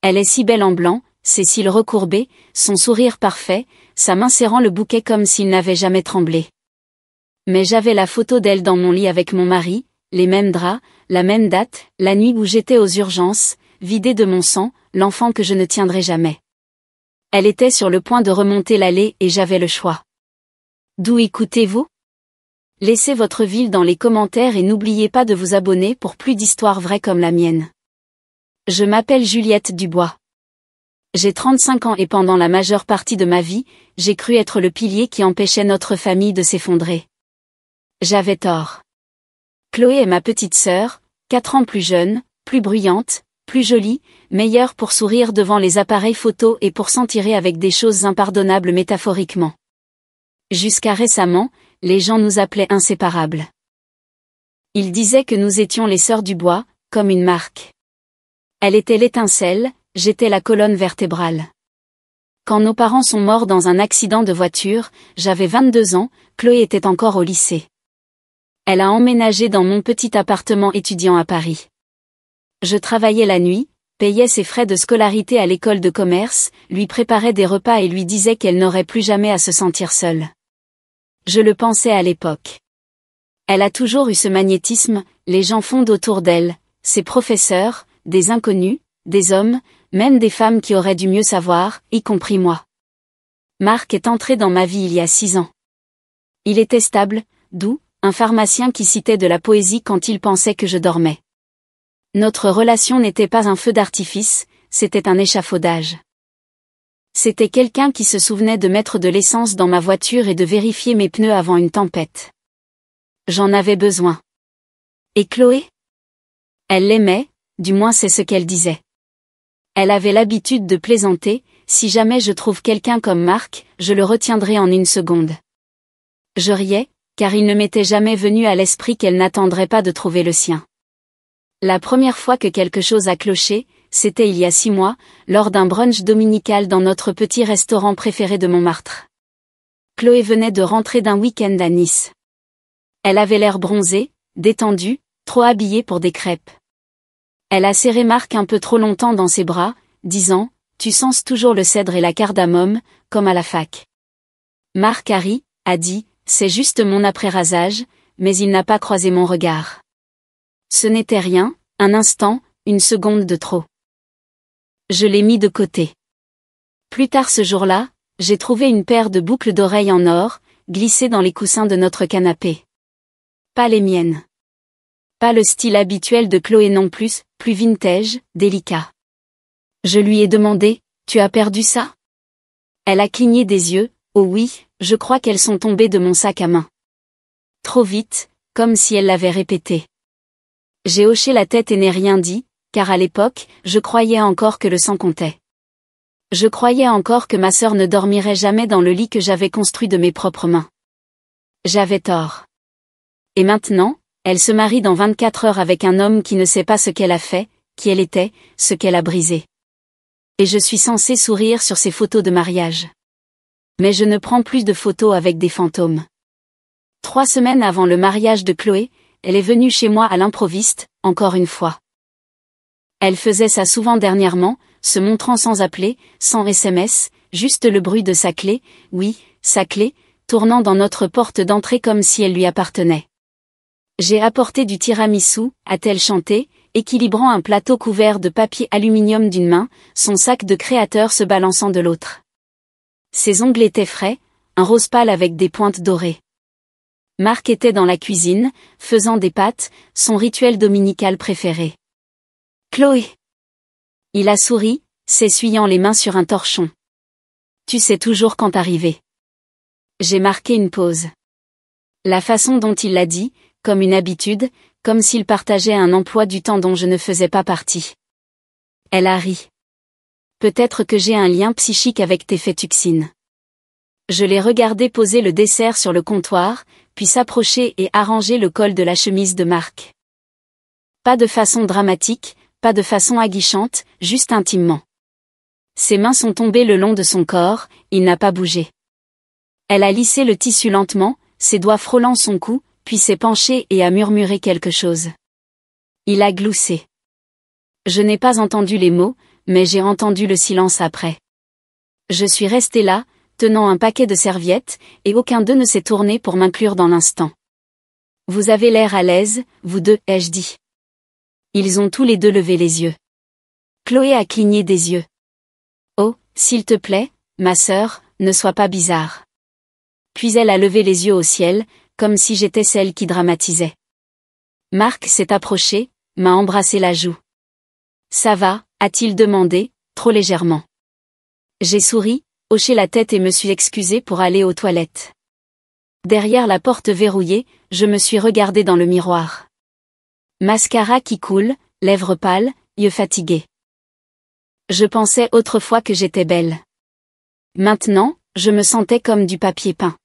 Elle est si belle en blanc, ses cils recourbés, son sourire parfait, sa main serrant le bouquet comme s'il n'avait jamais tremblé. Mais j'avais la photo d'elle dans mon lit avec mon mari, les mêmes draps, la même date, la nuit où j'étais aux urgences, vidée de mon sang, l'enfant que je ne tiendrai jamais. Elle était sur le point de remonter l'allée et j'avais le choix. D'où écoutez-vous? Laissez votre ville dans les commentaires et n'oubliez pas de vous abonner pour plus d'histoires vraies comme la mienne. Je m'appelle Juliette Dubois. J'ai 35 ans et pendant la majeure partie de ma vie, j'ai cru être le pilier qui empêchait notre famille de s'effondrer. J'avais tort. Chloé est ma petite sœur, 4 ans plus jeune, plus bruyante, plus jolie, meilleure pour sourire devant les appareils photo et pour s'en tirer avec des choses impardonnables métaphoriquement. Jusqu'à récemment, les gens nous appelaient inséparables. Ils disaient que nous étions les sœurs Dubois, comme une marque. Elle était l'étincelle, j'étais la colonne vertébrale. Quand nos parents sont morts dans un accident de voiture, j'avais 22 ans, Chloé était encore au lycée. Elle a emménagé dans mon petit appartement étudiant à Paris. Je travaillais la nuit, payais ses frais de scolarité à l'école de commerce, lui préparais des repas et lui disais qu'elle n'aurait plus jamais à se sentir seule. Je le pensais à l'époque. Elle a toujours eu ce magnétisme, les gens fondent autour d'elle, ses professeurs, des inconnus, des hommes, même des femmes qui auraient dû mieux savoir, y compris moi. Marc est entré dans ma vie il y a 6 ans. Il était stable, doux, un pharmacien qui citait de la poésie quand il pensait que je dormais. Notre relation n'était pas un feu d'artifice, c'était un échafaudage. C'était quelqu'un qui se souvenait de mettre de l'essence dans ma voiture et de vérifier mes pneus avant une tempête. J'en avais besoin. Et Chloé? Elle l'aimait, du moins c'est ce qu'elle disait. Elle avait l'habitude de plaisanter, si jamais je trouve quelqu'un comme Marc, je le retiendrai en une seconde. Je riais, car il ne m'était jamais venu à l'esprit qu'elle n'attendrait pas de trouver le sien. La première fois que quelque chose a cloché, c'était il y a 6 mois, lors d'un brunch dominical dans notre petit restaurant préféré de Montmartre. Chloé venait de rentrer d'un week-end à Nice. Elle avait l'air bronzée, détendue, trop habillée pour des crêpes. Elle a serré Marc un peu trop longtemps dans ses bras, disant « Tu sens toujours le cèdre et la cardamome, comme à la fac. » Marc a ri, a dit « C'est juste mon après-rasage », mais il n'a pas croisé mon regard. Ce n'était rien, un instant, une seconde de trop. Je l'ai mis de côté. Plus tard ce jour-là, j'ai trouvé une paire de boucles d'oreilles en or, glissées dans les coussins de notre canapé. Pas les miennes. Pas le style habituel de Chloé non plus, plus vintage, délicat. Je lui ai demandé, « Tu as perdu ça ?» Elle a cligné des yeux, « Oh oui, je crois qu'elles sont tombées de mon sac à main. » Trop vite, comme si elle l'avait répété. J'ai hoché la tête et n'ai rien dit, car à l'époque, je croyais encore que le sang comptait. Je croyais encore que ma sœur ne dormirait jamais dans le lit que j'avais construit de mes propres mains. J'avais tort. Et maintenant, elle se marie dans 24 heures avec un homme qui ne sait pas ce qu'elle a fait, qui elle était, ce qu'elle a brisé. Et je suis censée sourire sur ses photos de mariage. Mais je ne prends plus de photos avec des fantômes. 3 semaines avant le mariage de Chloé, elle est venue chez moi à l'improviste, encore une fois. Elle faisait ça souvent dernièrement, se montrant sans appeler, sans SMS, juste le bruit de sa clé, oui, sa clé, tournant dans notre porte d'entrée comme si elle lui appartenait. J'ai apporté du tiramisu, a-t-elle chanté, équilibrant un plateau couvert de papier aluminium d'une main, son sac de créateur se balançant de l'autre. Ses ongles étaient frais, un rose pâle avec des pointes dorées. Marc était dans la cuisine, faisant des pâtes, son rituel dominical préféré. Chloé. Il a souri, s'essuyant les mains sur un torchon. Tu sais toujours quand arriver. J'ai marqué une pause. La façon dont il l'a dit, comme une habitude, comme s'il partageait un emploi du temps dont je ne faisais pas partie. Elle a ri. Peut-être que j'ai un lien psychique avec tes fétuxines. Je l'ai regardé poser le dessert sur le comptoir, puis s'approcher et arranger le col de la chemise de Marc. Pas de façon dramatique, pas de façon aguichante, juste intimement. Ses mains sont tombées le long de son corps, il n'a pas bougé. Elle a lissé le tissu lentement, ses doigts frôlant son cou, puis s'est penchée et a murmuré quelque chose. Il a gloussé. Je n'ai pas entendu les mots, mais j'ai entendu le silence après. Je suis resté là, tenant un paquet de serviettes, et aucun d'eux ne s'est tourné pour m'inclure dans l'instant. Vous avez l'air à l'aise, vous deux, ai-je dit. Ils ont tous les deux levé les yeux. Chloé a cligné des yeux. Oh, s'il te plaît, ma sœur, ne sois pas bizarre. Puis elle a levé les yeux au ciel, comme si j'étais celle qui dramatisait. Marc s'est approché, m'a embrassé la joue. Ça va, a-t-il demandé, trop légèrement. J'ai souri, hoché la tête et me suis excusée pour aller aux toilettes. Derrière la porte verrouillée, je me suis regardée dans le miroir. Mascara qui coule, lèvres pâles, yeux fatigués. Je pensais autrefois que j'étais belle. Maintenant, je me sentais comme du papier peint.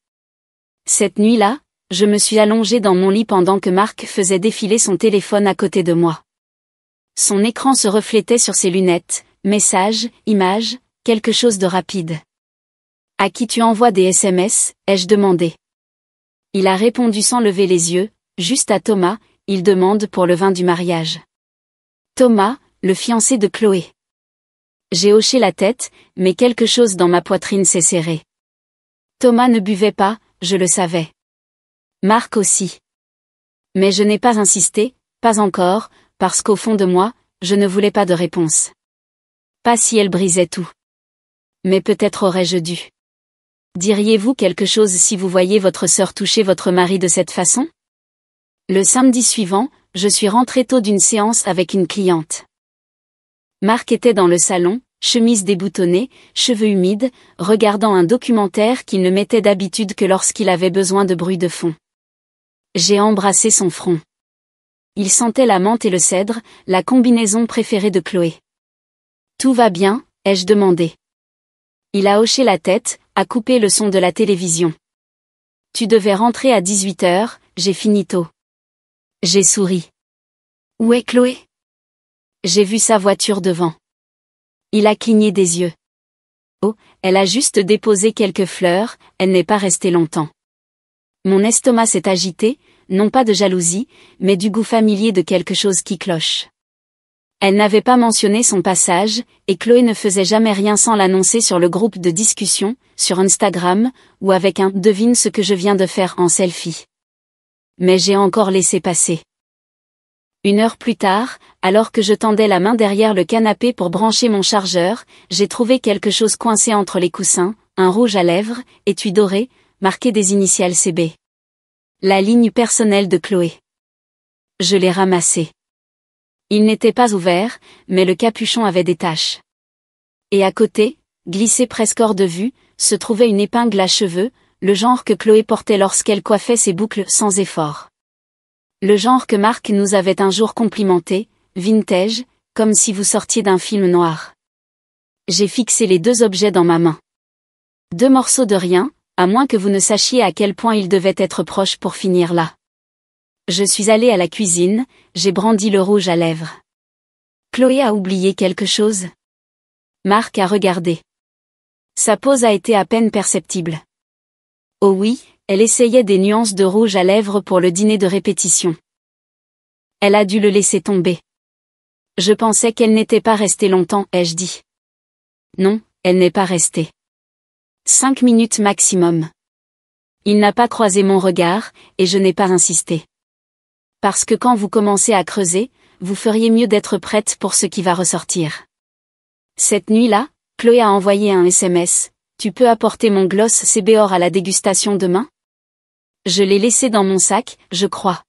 Cette nuit-là, je me suis allongée dans mon lit pendant que Marc faisait défiler son téléphone à côté de moi. Son écran se reflétait sur ses lunettes, messages, images, quelque chose de rapide. « À qui tu envoies des SMS ?» ai-je demandé. Il a répondu sans lever les yeux, juste à Thomas, il demande pour le vin du mariage. Thomas, le fiancé de Chloé. J'ai hoché la tête, mais quelque chose dans ma poitrine s'est serré. Thomas ne buvait pas, je le savais. Marc aussi. Mais je n'ai pas insisté, pas encore, parce qu'au fond de moi, je ne voulais pas de réponse. Pas si elle brisait tout. Mais peut-être aurais-je dû. Diriez-vous quelque chose si vous voyez votre sœur toucher votre mari de cette façon ? Le samedi suivant, je suis rentrée tôt d'une séance avec une cliente. Marc était dans le salon, chemise déboutonnée, cheveux humides, regardant un documentaire qu'il ne mettait d'habitude que lorsqu'il avait besoin de bruit de fond. J'ai embrassé son front. Il sentait la menthe et le cèdre, la combinaison préférée de Chloé. Tout va bien, ai-je demandé. Il a hoché la tête, a coupé le son de la télévision. Tu devais rentrer à 18h, j'ai fini tôt. J'ai souri. Où est Chloé ? J'ai vu sa voiture devant. Il a cligné des yeux. Oh, elle a juste déposé quelques fleurs, elle n'est pas restée longtemps. Mon estomac s'est agité, non pas de jalousie, mais du goût familier de quelque chose qui cloche. Elle n'avait pas mentionné son passage, et Chloé ne faisait jamais rien sans l'annoncer sur le groupe de discussion, sur Instagram, ou avec un « devine ce que je viens de faire » en selfie. Mais j'ai encore laissé passer. 1 heure plus tard, alors que je tendais la main derrière le canapé pour brancher mon chargeur, j'ai trouvé quelque chose coincé entre les coussins, un rouge à lèvres, étui doré, marqué des initiales CB. La ligne personnelle de Chloé. Je l'ai ramassé. Il n'était pas ouvert, mais le capuchon avait des taches. Et à côté, glissé presque hors de vue, se trouvait une épingle à cheveux, le genre que Chloé portait lorsqu'elle coiffait ses boucles sans effort. Le genre que Marc nous avait un jour complimenté, vintage, comme si vous sortiez d'un film noir. J'ai fixé les 2 objets dans ma main. 2 morceaux de rien, à moins que vous ne sachiez à quel point ils devaient être proches pour finir là. Je suis allée à la cuisine, j'ai brandi le rouge à lèvres. Chloé a oublié quelque chose ? Marc a regardé. Sa pose a été à peine perceptible. Oh oui, elle essayait des nuances de rouge à lèvres pour le dîner de répétition. Elle a dû le laisser tomber. Je pensais qu'elle n'était pas restée longtemps, ai-je dit. Non, elle n'est pas restée. 5 minutes maximum. Il n'a pas croisé mon regard, et je n'ai pas insisté. Parce que quand vous commencez à creuser, vous feriez mieux d'être prête pour ce qui va ressortir. Cette nuit-là, Chloé a envoyé un SMS. Tu peux apporter mon gloss CBOR à la dégustation demain ? Je l'ai laissé dans mon sac, je crois.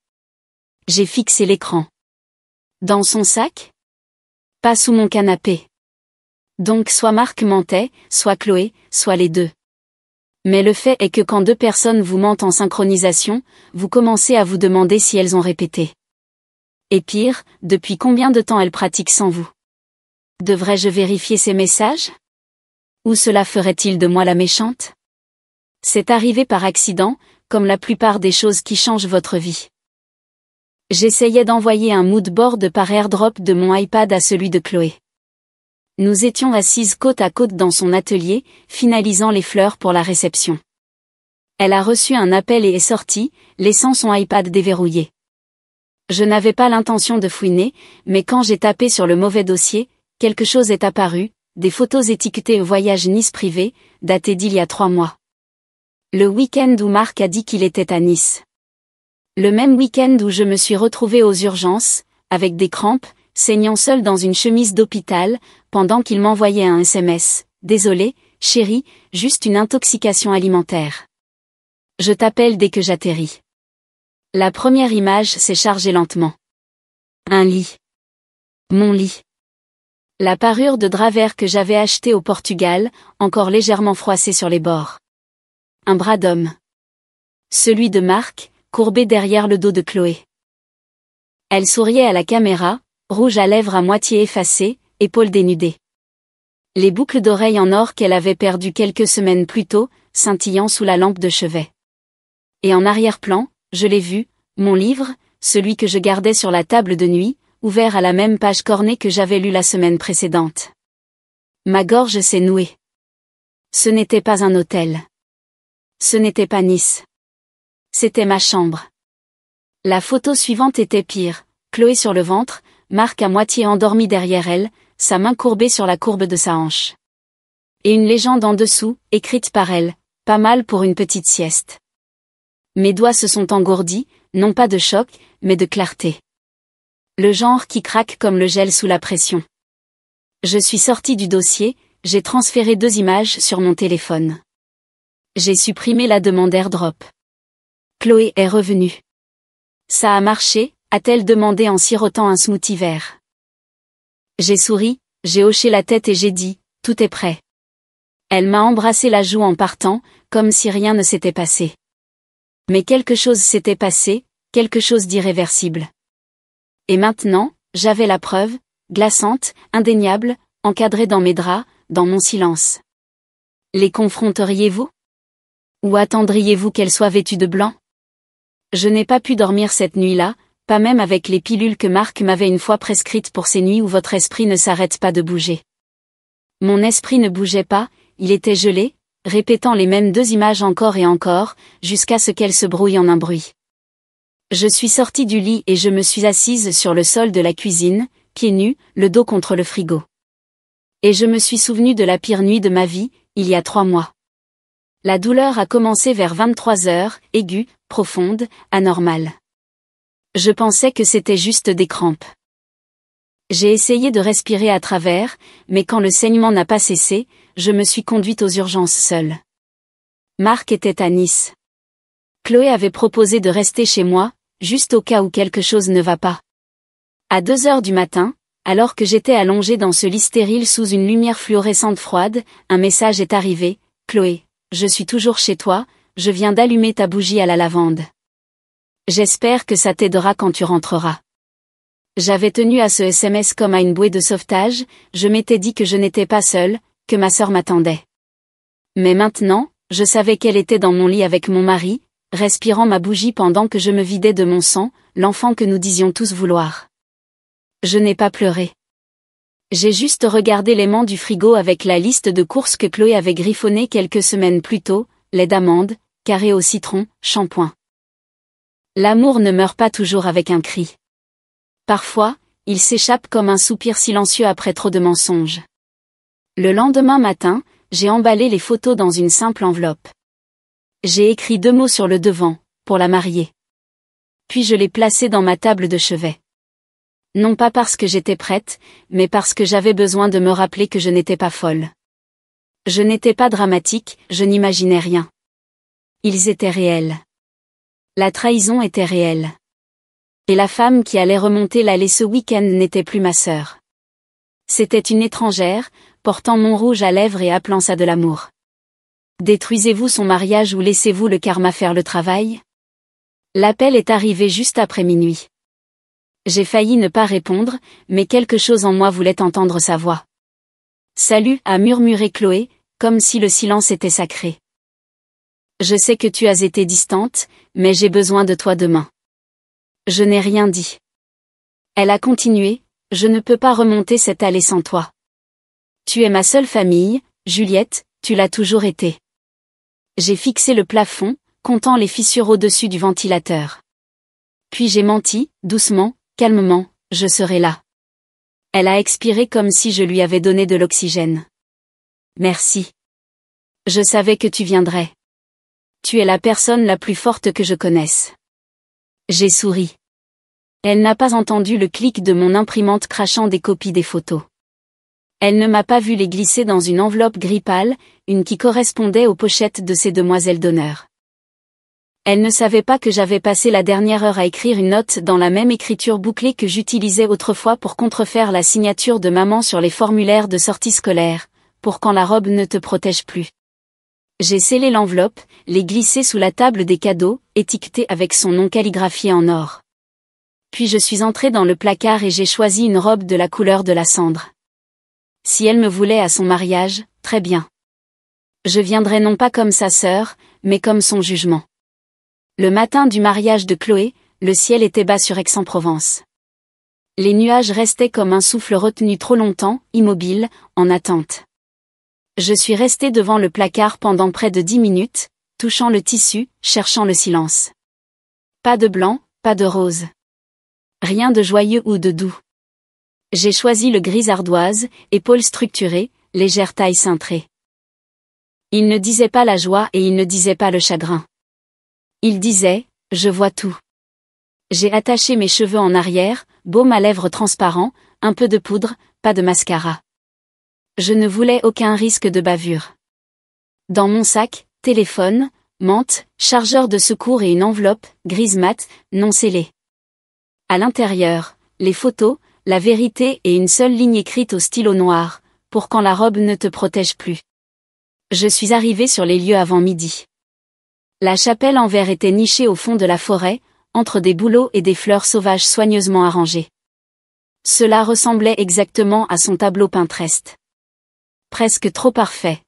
J'ai fixé l'écran. Dans son sac ? Pas sous mon canapé. Donc soit Marc mentait, soit Chloé, soit les deux. Mais le fait est que quand 2 personnes vous mentent en synchronisation, vous commencez à vous demander si elles ont répété. Et pire, depuis combien de temps elles pratiquent sans vous ? Devrais-je vérifier ces messages ? Ou cela ferait-il de moi la méchante ? C'est arrivé par accident, comme la plupart des choses qui changent votre vie. J'essayais d'envoyer un mood board par AirDrop de mon iPad à celui de Chloé. Nous étions assises côte à côte dans son atelier, finalisant les fleurs pour la réception. Elle a reçu un appel et est sortie, laissant son iPad déverrouillé. Je n'avais pas l'intention de fouiner, mais quand j'ai tapé sur le mauvais dossier, quelque chose est apparu, des photos étiquetées au voyage Nice privé, datées d'il y a 3 mois. Le week-end où Marc a dit qu'il était à Nice. Le même week-end où je me suis retrouvée aux urgences, avec des crampes, saignant seule dans une chemise d'hôpital, pendant qu'il m'envoyait un SMS. Désolé, chérie, juste une intoxication alimentaire. Je t'appelle dès que j'atterris. La première image s'est chargée lentement. Un lit. Mon lit. La parure de drap vert que j'avais acheté au Portugal, encore légèrement froissée sur les bords. Un bras d'homme. Celui de Marc, courbé derrière le dos de Chloé. Elle souriait à la caméra, rouge à lèvres à moitié effacées, épaules dénudées. Les boucles d'oreilles en or qu'elle avait perdues quelques semaines plus tôt, scintillant sous la lampe de chevet. Et en arrière-plan, je l'ai vu, mon livre, celui que je gardais sur la table de nuit, ouvert à la même page cornée que j'avais lue la semaine précédente. Ma gorge s'est nouée. Ce n'était pas un hôtel. Ce n'était pas Nice. C'était ma chambre. La photo suivante était pire, Chloé sur le ventre, Marc à moitié endormi derrière elle, sa main courbée sur la courbe de sa hanche. Et une légende en dessous, écrite par elle, pas mal pour une petite sieste. Mes doigts se sont engourdis, non pas de choc, mais de clarté. Le genre qui craque comme le gel sous la pression. Je suis sortie du dossier, j'ai transféré 2 images sur mon téléphone. J'ai supprimé la demande AirDrop. Chloé est revenue. Ça a marché, a-t-elle demandé en sirotant un smoothie vert. J'ai souri, j'ai hoché la tête et j'ai dit, tout est prêt. Elle m'a embrassé la joue en partant, comme si rien ne s'était passé. Mais quelque chose s'était passé, quelque chose d'irréversible. Et maintenant, j'avais la preuve, glaçante, indéniable, encadrée dans mes draps, dans mon silence. Les confronteriez-vous? Ou attendriez-vous qu'elle soit vêtue de blanc? Je n'ai pas pu dormir cette nuit-là, pas même avec les pilules que Marc m'avait une fois prescrites pour ces nuits où votre esprit ne s'arrête pas de bouger. Mon esprit ne bougeait pas, il était gelé, répétant les mêmes 2 images encore et encore, jusqu'à ce qu'elles se brouillent en un bruit. Je suis sortie du lit et je me suis assise sur le sol de la cuisine, pieds nus, le dos contre le frigo. Et je me suis souvenue de la pire nuit de ma vie, il y a 3 mois. La douleur a commencé vers 23 heures, aiguë, profonde, anormale. Je pensais que c'était juste des crampes. J'ai essayé de respirer à travers, mais quand le saignement n'a pas cessé, je me suis conduite aux urgences seule. Marc était à Nice. Chloé avait proposé de rester chez moi, juste au cas où quelque chose ne va pas. À 2 heures du matin, alors que j'étais allongée dans ce lit stérile sous une lumière fluorescente froide, un message est arrivé, Chloé, je suis toujours chez toi, je viens d'allumer ta bougie à la lavande. J'espère que ça t'aidera quand tu rentreras. J'avais tenu à ce SMS comme à une bouée de sauvetage, je m'étais dit que je n'étais pas seule, que ma sœur m'attendait. Mais maintenant, je savais qu'elle était dans mon lit avec mon mari, respirant ma bougie pendant que je me vidais de mon sang, l'enfant que nous disions tous vouloir. Je n'ai pas pleuré. J'ai juste regardé l'aimant du frigo avec la liste de courses que Chloé avait griffonnées quelques semaines plus tôt, lait d'amande, carré au citron, shampoing. L'amour ne meurt pas toujours avec un cri. Parfois, il s'échappe comme un soupir silencieux après trop de mensonges. Le lendemain matin, j'ai emballé les photos dans une simple enveloppe. J'ai écrit 2 mots sur le devant, pour la marier. Puis je l'ai placée dans ma table de chevet. Non pas parce que j'étais prête, mais parce que j'avais besoin de me rappeler que je n'étais pas folle. Je n'étais pas dramatique, je n'imaginais rien. Ils étaient réels. La trahison était réelle. Et la femme qui allait remonter l'allée ce week-end n'était plus ma sœur. C'était une étrangère, portant mon rouge à lèvres et appelant ça de l'amour. Détruisez-vous son mariage ou laissez-vous le karma faire le travail? L'appel est arrivé juste après minuit. J'ai failli ne pas répondre, mais quelque chose en moi voulait entendre sa voix. Salut, a murmuré Chloé, comme si le silence était sacré. Je sais que tu as été distante, mais j'ai besoin de toi demain. Je n'ai rien dit. Elle a continué, je ne peux pas remonter cette allée sans toi. Tu es ma seule famille, Juliette, tu l'as toujours été. J'ai fixé le plafond, comptant les fissures au-dessus du ventilateur. Puis j'ai menti, doucement, calmement, je serai là. Elle a expiré comme si je lui avais donné de l'oxygène. Merci. Je savais que tu viendrais. Tu es la personne la plus forte que je connaisse. J'ai souri. Elle n'a pas entendu le clic de mon imprimante crachant des copies des photos. Elle ne m'a pas vu les glisser dans une enveloppe gris pâle, une qui correspondait aux pochettes de ces demoiselles d'honneur. Elle ne savait pas que j'avais passé la dernière heure à écrire une note dans la même écriture bouclée que j'utilisais autrefois pour contrefaire la signature de maman sur les formulaires de sortie scolaire, pour quand la robe ne te protège plus. J'ai scellé l'enveloppe, l'ai glissée sous la table des cadeaux, étiquetée avec son nom calligraphié en or. Puis je suis entrée dans le placard et j'ai choisi une robe de la couleur de la cendre. Si elle me voulait à son mariage, très bien. Je viendrai non pas comme sa sœur, mais comme son jugement. Le matin du mariage de Chloé, le ciel était bas sur Aix-en-Provence. Les nuages restaient comme un souffle retenu trop longtemps, immobile, en attente. Je suis restée devant le placard pendant près de 10 minutes, touchant le tissu, cherchant le silence. Pas de blanc, pas de rose. Rien de joyeux ou de doux. J'ai choisi le gris ardoise, épaules structurées, légère taille cintrée. Il ne disait pas la joie et il ne disait pas le chagrin. Il disait, je vois tout. J'ai attaché mes cheveux en arrière, baume à lèvres transparent, un peu de poudre, pas de mascara. Je ne voulais aucun risque de bavure. Dans mon sac, téléphone, menthe, chargeur de secours et une enveloppe, grise mat, non scellée. À l'intérieur, les photos, la vérité et une seule ligne écrite au stylo noir, pour quand la robe ne te protège plus. Je suis arrivée sur les lieux avant midi. La chapelle en verre était nichée au fond de la forêt, entre des bouleaux et des fleurs sauvages soigneusement arrangées. Cela ressemblait exactement à son tableau Pinterest. Presque trop parfait.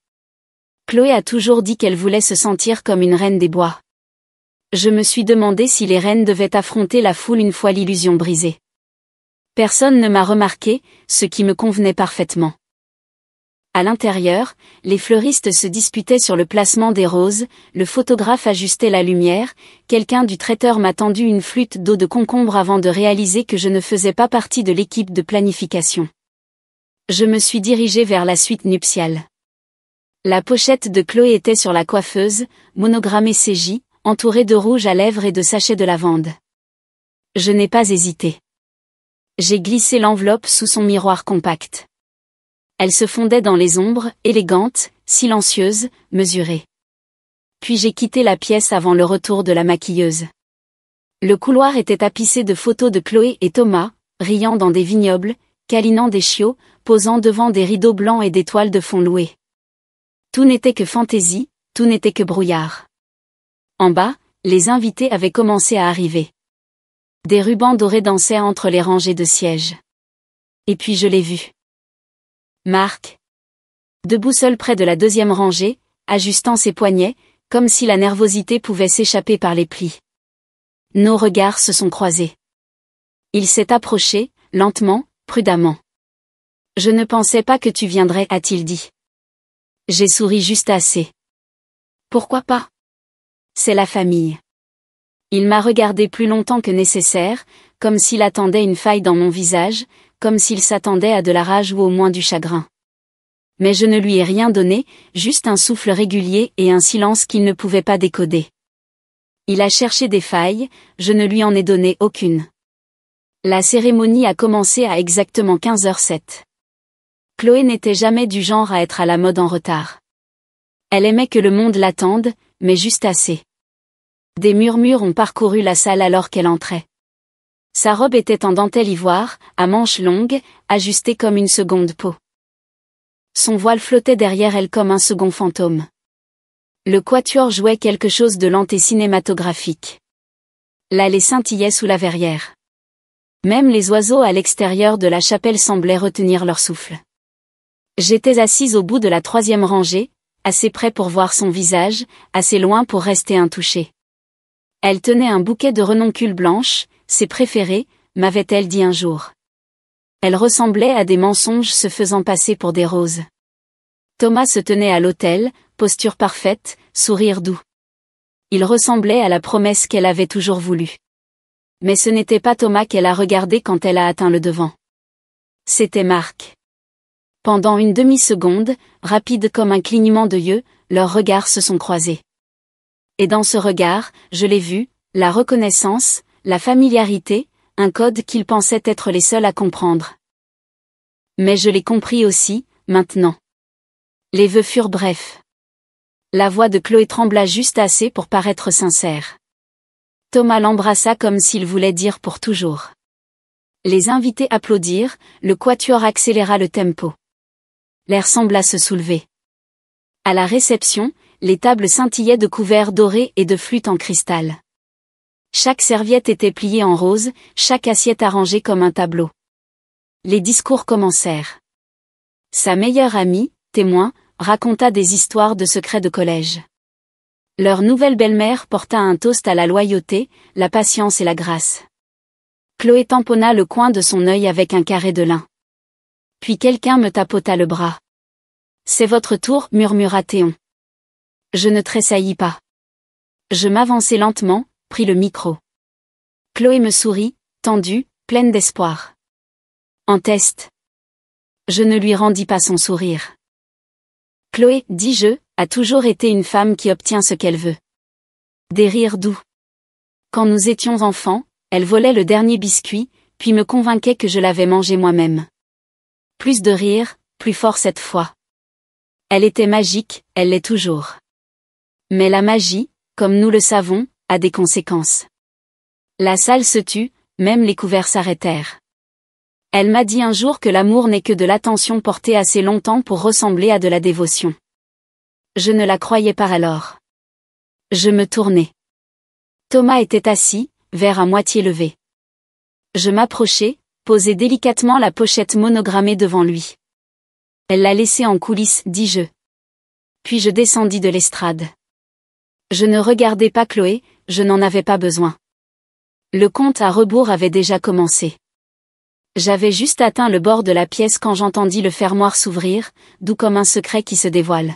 Chloé a toujours dit qu'elle voulait se sentir comme une reine des bois. Je me suis demandé si les reines devaient affronter la foule une fois l'illusion brisée. Personne ne m'a remarqué, ce qui me convenait parfaitement. À l'intérieur, les fleuristes se disputaient sur le placement des roses, le photographe ajustait la lumière, quelqu'un du traiteur m'a tendu une flûte d'eau de concombre avant de réaliser que je ne faisais pas partie de l'équipe de planification. Je me suis dirigée vers la suite nuptiale. La pochette de Chloé était sur la coiffeuse, monogrammée CJ, entourée de rouge à lèvres et de sachets de lavande. Je n'ai pas hésité. J'ai glissé l'enveloppe sous son miroir compact. Elle se fondait dans les ombres, élégante, silencieuse, mesurée. Puis j'ai quitté la pièce avant le retour de la maquilleuse. Le couloir était tapissé de photos de Chloé et Thomas, riant dans des vignobles, câlinant des chiots, posant devant des rideaux blancs et des toiles de fond louées. Tout n'était que fantaisie, tout n'était que brouillard. En bas, les invités avaient commencé à arriver. Des rubans dorés dansaient entre les rangées de sièges. Et puis je l'ai vu. Marc. Debout seul près de la deuxième rangée, ajustant ses poignets, comme si la nervosité pouvait s'échapper par les plis. Nos regards se sont croisés. Il s'est approché, lentement, prudemment. Je ne pensais pas que tu viendrais, a-t-il dit. J'ai souri juste assez. Pourquoi pas? C'est la famille. Il m'a regardé plus longtemps que nécessaire, comme s'il attendait une faille dans mon visage, comme s'il s'attendait à de la rage ou au moins du chagrin. Mais je ne lui ai rien donné, juste un souffle régulier et un silence qu'il ne pouvait pas décoder. Il a cherché des failles, je ne lui en ai donné aucune. La cérémonie a commencé à exactement 15h07. Chloé n'était jamais du genre à être à la mode en retard. Elle aimait que le monde l'attende, mais juste assez. Des murmures ont parcouru la salle alors qu'elle entrait. Sa robe était en dentelle ivoire, à manches longues, ajustée comme une seconde peau. Son voile flottait derrière elle comme un second fantôme. Le quatuor jouait quelque chose de lent et cinématographique. L'allée scintillait sous la verrière. Même les oiseaux à l'extérieur de la chapelle semblaient retenir leur souffle. J'étais assise au bout de la 3e rangée, assez près pour voir son visage, assez loin pour rester intouchée. Elle tenait un bouquet de renoncules blanches, ses préférées, m'avait-elle dit un jour. Elle ressemblait à des mensonges se faisant passer pour des roses. Thomas se tenait à l'autel, posture parfaite, sourire doux. Il ressemblait à la promesse qu'elle avait toujours voulu. Mais ce n'était pas Thomas qu'elle a regardé quand elle a atteint le devant. C'était Marc. Pendant une demi-seconde, rapide comme un clignement de yeux, leurs regards se sont croisés. Et dans ce regard, je l'ai vu, la reconnaissance, la familiarité, un code qu'ils pensaient être les seuls à comprendre. Mais je l'ai compris aussi, maintenant. Les vœux furent brefs. La voix de Chloé trembla juste assez pour paraître sincère. Thomas l'embrassa comme s'il voulait dire pour toujours. Les invités applaudirent, le quatuor accéléra le tempo. L'air sembla se soulever. À la réception, les tables scintillaient de couverts dorés et de flûtes en cristal. Chaque serviette était pliée en rose, chaque assiette arrangée comme un tableau. Les discours commencèrent. Sa meilleure amie, témoin, raconta des histoires de secrets de collège. Leur nouvelle belle-mère porta un toast à la loyauté, la patience et la grâce. Chloé tamponna le coin de son œil avec un carré de lin. Puis quelqu'un me tapota le bras. « C'est votre tour, murmura Théon. Je ne tressaillis pas. Je m'avançai lentement, pris le micro. Chloé me sourit, tendue, pleine d'espoir. En test. Je ne lui rendis pas son sourire. Chloé, dis-je, a toujours été une femme qui obtient ce qu'elle veut. Des rires doux. Quand nous étions enfants, elle volait le dernier biscuit, puis me convainquait que je l'avais mangé moi-même. Plus de rire, plus fort cette fois. Elle était magique, elle l'est toujours. Mais la magie, comme nous le savons, a des conséquences. La salle se tut, même les couverts s'arrêtèrent. Elle m'a dit un jour que l'amour n'est que de l'attention portée assez longtemps pour ressembler à de la dévotion. Je ne la croyais pas alors. Je me tournai. Thomas était assis, verre à moitié levé. Je m'approchai, posai délicatement la pochette monogrammée devant lui. Elle l'a laissée en coulisses, dis-je. Puis je descendis de l'estrade. Je ne regardais pas Chloé, je n'en avais pas besoin. Le compte à rebours avait déjà commencé. J'avais juste atteint le bord de la pièce quand j'entendis le fermoir s'ouvrir, doux comme un secret qui se dévoile.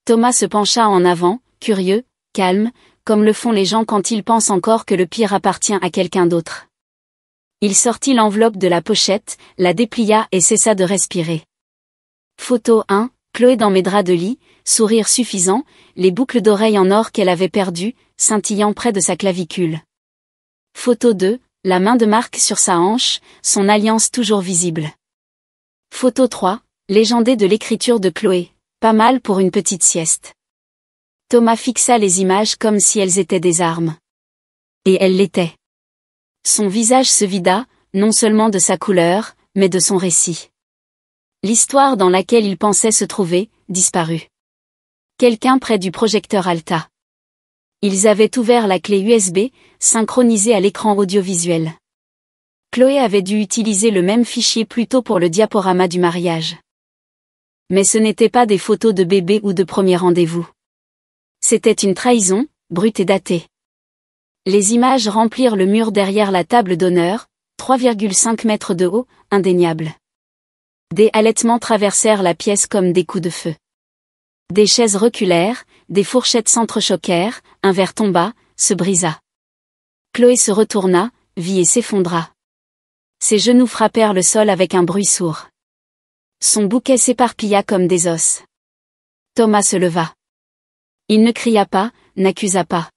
Thomas se pencha en avant, curieux, calme, comme le font les gens quand ils pensent encore que le pire appartient à quelqu'un d'autre. Il sortit l'enveloppe de la pochette, la déplia et cessa de respirer. Photo 1, Chloé dans mes draps de lit, sourire suffisant, les boucles d'oreilles en or qu'elle avait perdues, scintillant près de sa clavicule. Photo 2, la main de Marc sur sa hanche, son alliance toujours visible. Photo 3, légendée de l'écriture de Chloé, pas mal pour une petite sieste. Thomas fixa les images comme si elles étaient des armes. Et elles l'étaient. Son visage se vida, non seulement de sa couleur, mais de son récit. L'histoire dans laquelle il pensait se trouver, disparut. Quelqu'un près du projecteur Alta. Ils avaient ouvert la clé USB, synchronisée à l'écran audiovisuel. Chloé avait dû utiliser le même fichier plus tôt pour le diaporama du mariage. Mais ce n'étaient pas des photos de bébé ou de premier rendez-vous. C'était une trahison, brute et datée. Les images remplirent le mur derrière la table d'honneur, 3,5 mètres de haut, indéniable. Des halètements traversèrent la pièce comme des coups de feu. Des chaises reculèrent, des fourchettes s'entrechoquèrent, un verre tomba, se brisa. Chloé se retourna, vit et s'effondra. Ses genoux frappèrent le sol avec un bruit sourd. Son bouquet s'éparpilla comme des os. Thomas se leva. Il ne cria pas, n'accusa pas.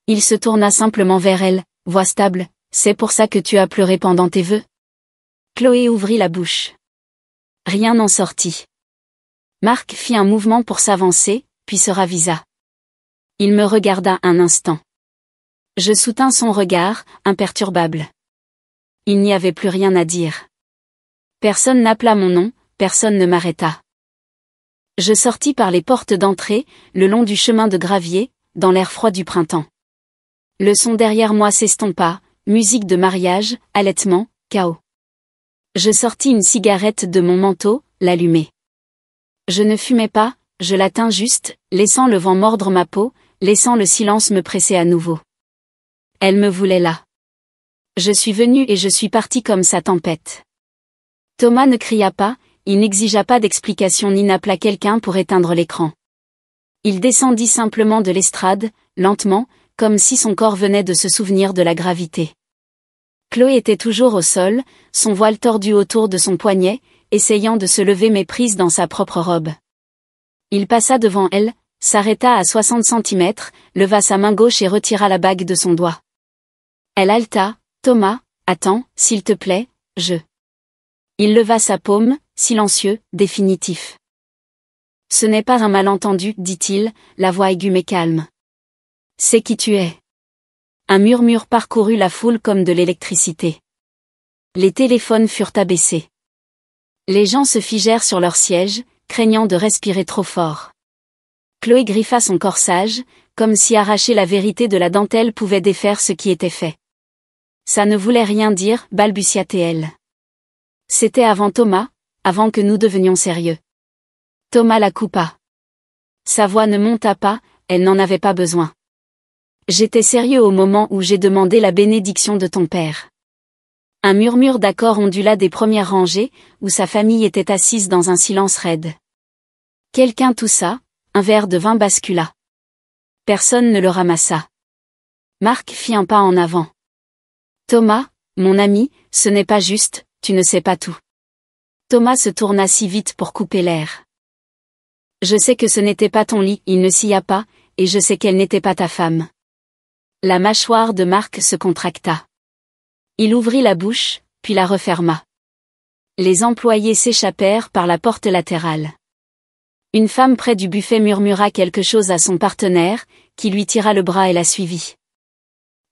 Il se tourna simplement vers elle, voix stable, « C'est pour ça que tu as pleuré pendant tes vœux ?» Chloé ouvrit la bouche. Rien n'en sortit. Marc fit un mouvement pour s'avancer, puis se ravisa. Il me regarda un instant. Je soutins son regard, imperturbable. Il n'y avait plus rien à dire. Personne n'appela mon nom, personne ne m'arrêta. Je sortis par les portes d'entrée, le long du chemin de gravier, dans l'air froid du printemps. Le son derrière moi s'estompa, musique de mariage, halètement, chaos. Je sortis une cigarette de mon manteau, l'allumai. Je ne fumais pas, je la tins juste, laissant le vent mordre ma peau, laissant le silence me presser à nouveau. Elle me voulait là. Je suis venu et je suis parti comme sa tempête. Thomas ne cria pas, il n'exigea pas d'explication ni n'appela quelqu'un pour éteindre l'écran. Il descendit simplement de l'estrade, lentement, comme si son corps venait de se souvenir de la gravité. Chloé était toujours au sol, son voile tordu autour de son poignet, essayant de se lever mais prise dans sa propre robe. Il passa devant elle, s'arrêta à 60 centimètres, leva sa main gauche et retira la bague de son doigt. Elle haleta. « Thomas, attends, s'il te plaît, je... » Il leva sa paume, silencieux, définitif. « Ce n'est pas un malentendu, dit-il, la voix aiguë mais calme. C'est qui tu es. » Un murmure parcourut la foule comme de l'électricité. Les téléphones furent abaissés. Les gens se figèrent sur leurs sièges, craignant de respirer trop fort. Chloé griffa son corsage, comme si arracher la vérité de la dentelle pouvait défaire ce qui était fait. Ça ne voulait rien dire, balbutia-t-elle. C'était avant Thomas, avant que nous devenions sérieux. Thomas la coupa. Sa voix ne monta pas, elle n'en avait pas besoin. J'étais sérieux au moment où j'ai demandé la bénédiction de ton père. Un murmure d'accord ondula des premières rangées, où sa famille était assise dans un silence raide. Quelqu'un toussa, un verre de vin bascula. Personne ne le ramassa. Marc fit un pas en avant. Thomas, mon ami, ce n'est pas juste, tu ne sais pas tout. Thomas se tourna si vite pour couper l'air. Je sais que ce n'était pas ton lit, il ne s'y a pas, et je sais qu'elle n'était pas ta femme. La mâchoire de Marc se contracta. Il ouvrit la bouche, puis la referma. Les employés s'échappèrent par la porte latérale. Une femme près du buffet murmura quelque chose à son partenaire, qui lui tira le bras et la suivit.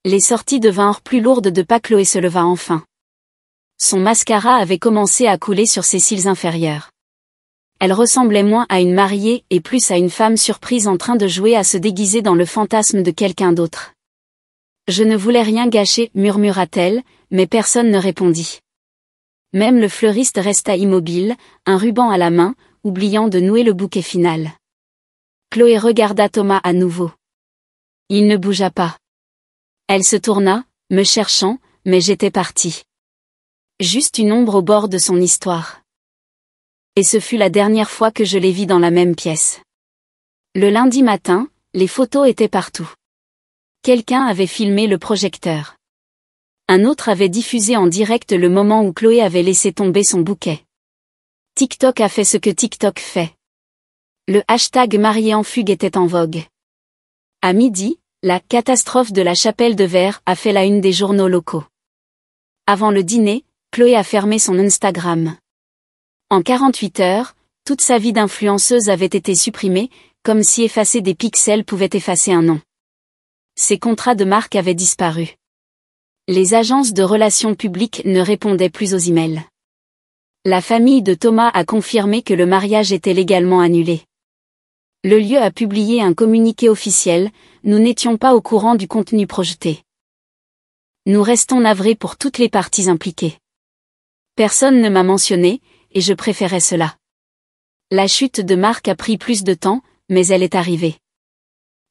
Les sorties devinrent plus lourdes de pas. Chloé se leva enfin. Son mascara avait commencé à couler sur ses cils inférieurs. Elle ressemblait moins à une mariée et plus à une femme surprise en train de jouer à se déguiser dans le fantasme de quelqu'un d'autre. Je ne voulais rien gâcher, murmura-t-elle, mais personne ne répondit. Même le fleuriste resta immobile, un ruban à la main, oubliant de nouer le bouquet final. Chloé regarda Thomas à nouveau. Il ne bougea pas. Elle se tourna, me cherchant, mais j'étais partie. Juste une ombre au bord de son histoire. Et ce fut la dernière fois que je les vis dans la même pièce. Le lundi matin, les photos étaient partout. Quelqu'un avait filmé le projecteur. Un autre avait diffusé en direct le moment où Chloé avait laissé tomber son bouquet. TikTok a fait ce que TikTok fait. Le hashtag marié en fugue était en vogue. À midi, la catastrophe de la chapelle de verre a fait la une des journaux locaux. Avant le dîner, Chloé a fermé son Instagram. En 48 heures, toute sa vie d'influenceuse avait été supprimée, comme si effacer des pixels pouvait effacer un nom. Ses contrats de marque avaient disparu. Les agences de relations publiques ne répondaient plus aux emails. La famille de Thomas a confirmé que le mariage était légalement annulé. Le lieu a publié un communiqué officiel, nous n'étions pas au courant du contenu projeté. Nous restons navrés pour toutes les parties impliquées. Personne ne m'a mentionné, et je préférais cela. La chute de Marc a pris plus de temps, mais elle est arrivée.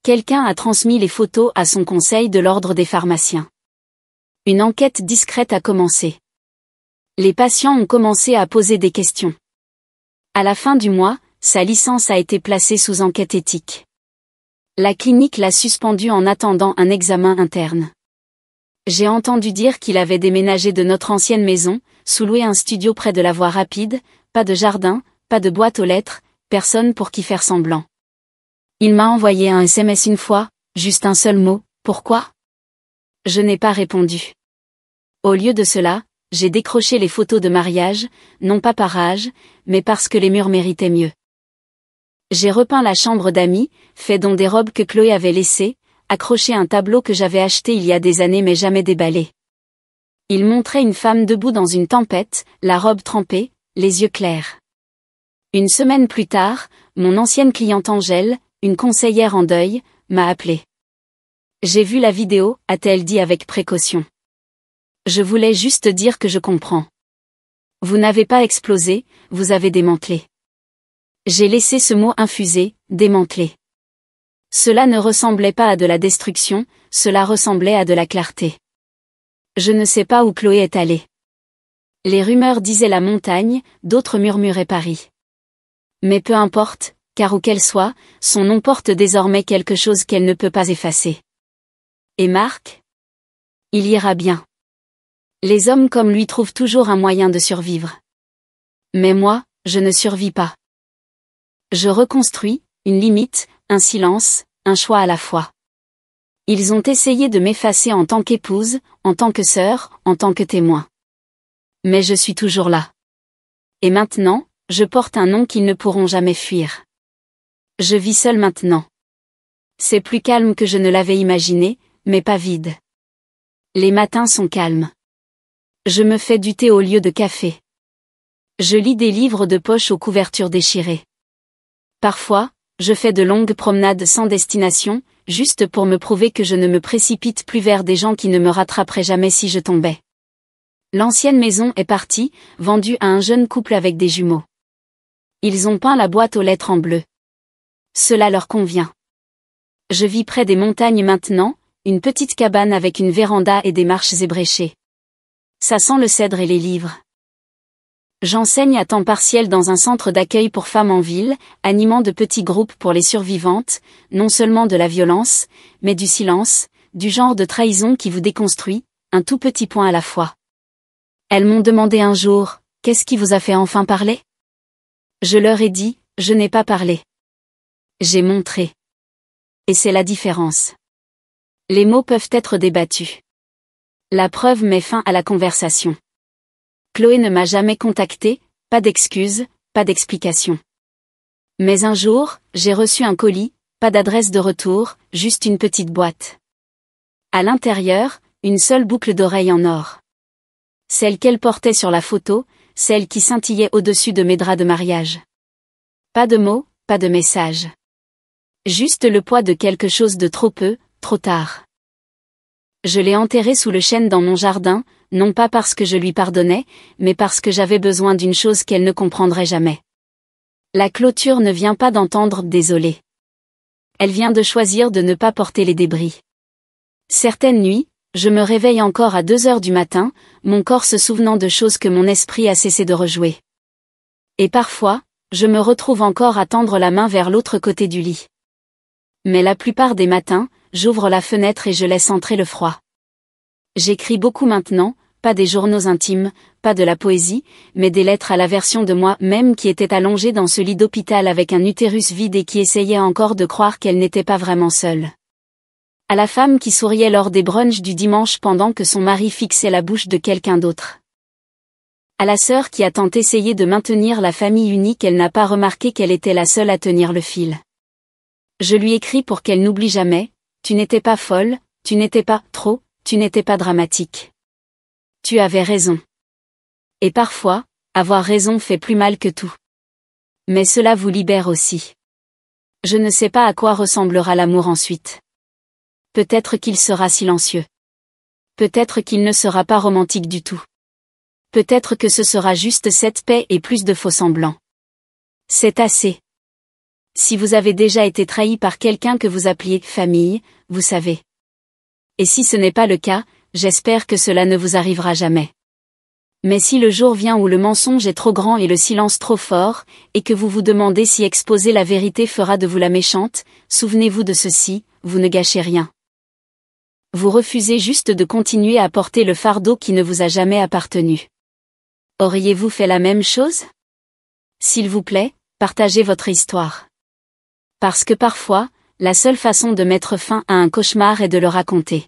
Quelqu'un a transmis les photos à son conseil de l'ordre des pharmaciens. Une enquête discrète a commencé. Les patients ont commencé à poser des questions. À la fin du mois, sa licence a été placée sous enquête éthique. La clinique l'a suspendu en attendant un examen interne. J'ai entendu dire qu'il avait déménagé de notre ancienne maison, sous-loué un studio près de la voie rapide, pas de jardin, pas de boîte aux lettres, personne pour qui faire semblant. Il m'a envoyé un SMS une fois, juste un seul mot, pourquoi ? Je n'ai pas répondu. Au lieu de cela, j'ai décroché les photos de mariage, non pas par âge, mais parce que les murs méritaient mieux. J'ai repeint la chambre d'amis, fait don des robes que Chloé avait laissées, accroché un tableau que j'avais acheté il y a des années mais jamais déballé. Il montrait une femme debout dans une tempête, la robe trempée, les yeux clairs. Une semaine plus tard, mon ancienne cliente Angèle, une conseillère en deuil, m'a appelé. J'ai vu la vidéo, a-t-elle dit avec précaution. Je voulais juste dire que je comprends. Vous n'avez pas explosé, vous avez démantelé. J'ai laissé ce mot infuser, démanteler. Cela ne ressemblait pas à de la destruction, cela ressemblait à de la clarté. Je ne sais pas où Chloé est allée. Les rumeurs disaient la montagne, d'autres murmuraient Paris. Mais peu importe, car où qu'elle soit, son nom porte désormais quelque chose qu'elle ne peut pas effacer. Et Marc? Il ira bien. Les hommes comme lui trouvent toujours un moyen de survivre. Mais moi, je ne survis pas. Je reconstruis, une limite, un silence, un choix à la fois. Ils ont essayé de m'effacer en tant qu'épouse, en tant que sœur, en tant que témoin. Mais je suis toujours là. Et maintenant, je porte un nom qu'ils ne pourront jamais fuir. Je vis seule maintenant. C'est plus calme que je ne l'avais imaginé, mais pas vide. Les matins sont calmes. Je me fais du thé au lieu de café. Je lis des livres de poche aux couvertures déchirées. Parfois, je fais de longues promenades sans destination, juste pour me prouver que je ne me précipite plus vers des gens qui ne me rattraperaient jamais si je tombais. L'ancienne maison est partie, vendue à un jeune couple avec des jumeaux. Ils ont peint la boîte aux lettres en bleu. Cela leur convient. Je vis près des montagnes maintenant, une petite cabane avec une véranda et des marches ébréchées. Ça sent le cèdre et les livres. J'enseigne à temps partiel dans un centre d'accueil pour femmes en ville, animant de petits groupes pour les survivantes, non seulement de la violence, mais du silence, du genre de trahison qui vous déconstruit, un tout petit point à la fois. Elles m'ont demandé un jour, qu'est-ce qui vous a fait enfin parler? Je leur ai dit, je n'ai pas parlé. J'ai montré. Et c'est la différence. Les mots peuvent être débattus. La preuve met fin à la conversation. Chloé ne m'a jamais contacté, pas d'excuses, pas d'explications. Mais un jour, j'ai reçu un colis, pas d'adresse de retour, juste une petite boîte. À l'intérieur, une seule boucle d'oreille en or. Celle qu'elle portait sur la photo, celle qui scintillait au-dessus de mes draps de mariage. Pas de mots, pas de message. Juste le poids de quelque chose de trop peu, trop tard. Je l'ai enterrée sous le chêne dans mon jardin, non pas parce que je lui pardonnais, mais parce que j'avais besoin d'une chose qu'elle ne comprendrait jamais. La clôture ne vient pas d'entendre « désolé ». Elle vient de choisir de ne pas porter les débris. Certaines nuits, je me réveille encore à 2 heures du matin, mon corps se souvenant de choses que mon esprit a cessé de rejouer. Et parfois, je me retrouve encore à tendre la main vers l'autre côté du lit. Mais la plupart des matins, j'ouvre la fenêtre et je laisse entrer le froid. J'écris beaucoup maintenant, pas des journaux intimes, pas de la poésie, mais des lettres à la version de moi-même qui était allongée dans ce lit d'hôpital avec un utérus vide et qui essayait encore de croire qu'elle n'était pas vraiment seule. À la femme qui souriait lors des brunchs du dimanche pendant que son mari fixait la bouche de quelqu'un d'autre. À la sœur qui a tant essayé de maintenir la famille unie qu'elle n'a pas remarqué qu'elle était la seule à tenir le fil. Je lui écris pour qu'elle n'oublie jamais, tu n'étais pas folle, tu n'étais pas trop, tu n'étais pas dramatique. Tu avais raison. Et parfois, avoir raison fait plus mal que tout. Mais cela vous libère aussi. Je ne sais pas à quoi ressemblera l'amour ensuite. Peut-être qu'il sera silencieux. Peut-être qu'il ne sera pas romantique du tout. Peut-être que ce sera juste cette paix et plus de faux-semblants. C'est assez. Si vous avez déjà été trahi par quelqu'un que vous appeliez « famille », vous savez. Et si ce n'est pas le cas, j'espère que cela ne vous arrivera jamais. Mais si le jour vient où le mensonge est trop grand et le silence trop fort, et que vous vous demandez si exposer la vérité fera de vous la méchante, souvenez-vous de ceci, vous ne gâchez rien. Vous refusez juste de continuer à porter le fardeau qui ne vous a jamais appartenu. Auriez-vous fait la même chose? S'il vous plaît, partagez votre histoire. Parce que parfois, la seule façon de mettre fin à un cauchemar est de le raconter.